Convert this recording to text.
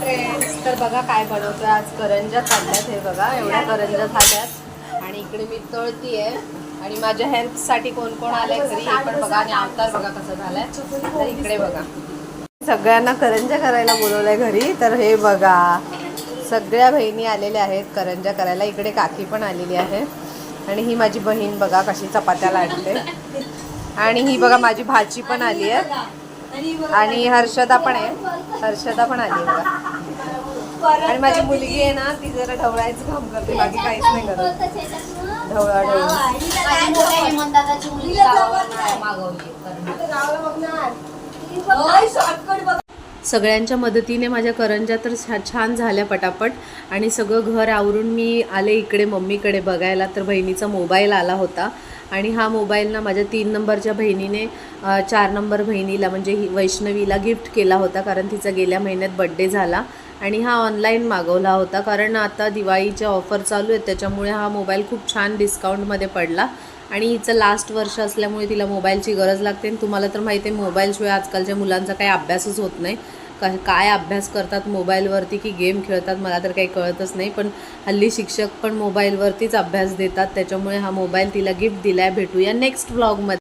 Friends, तर बघा काय बनवतोय आज. करंज्या काढल्यात, हे बघा एवढ्या करंज्या झाल्यात आणि इकडे मी तळती आहे. आणि माझ्या हेल्पसाठी कोण कोण आलंय घरी हे पण बघा. आणि अवतार बघा कसं झालाय. तर इकडे बघा सगळ्यांना करंज्या करायला बोलवलंय घरी. तर हे बघा सगळ्या बहिणी आलेल्या आहेत करंज्या करायला. इकडे काकी पण आलेली आहे आणि ही माझी बहीण बघा कशी चपात्या लाटते. आणि ही बघा माझी भाची पण आली आहे आणि हर्षदा पण आहे. हर्षदा पण आली बघा. आणि माझी मुलगी आहे ना, ती जरा ढवळायचं काम करते, बाकी काहीच नाही करत. ढवळा ढवळ. सगळ्यांच्या मदतीने माझ्या करंज्या तर छान झाल्या पटापट. आणि सगळं घर आवरून मी आले इकडे मम्मीकडे बघायला. तर बहिणीचा मोबाईल आला होता आणि हा मोबाईल ना माझ्या 3 नंबरच्या बहिणीने 4 नंबर बहिणीला म्हणजे ही वैष्णवीला गिफ्ट केला होता. कारण तिचा गेल्या महिन्यात बड्डे झाला आणि हा ऑनलाईन मागवला होता. कारण आता दिवाळीच्या ऑफर चालू आहेत त्याच्यामुळे हा मोबाईल खूप छान डिस्काउंटमध्ये पडला. आणि हिचं लास्ट वर्ष असल्यामुळे तिला मोबाईलची गरज लागते. आणि तुम्हाला तर माहिती आहे मोबाईलशिवाय आजकालच्या मुलांचा काही अभ्यासच होत नाही. काय अभ्यास करतात मोबाईलवरती की गेम खेळतात मला तर काही कळतच नाही. पण हल्ली शिक्षक पण मोबाईलवरतीच अभ्यास देतात. त्याच्यामुळे हा मोबाईल तिला गिफ्ट दिला आहे. भेटूया नेक्स्ट व्लॉगमध्ये.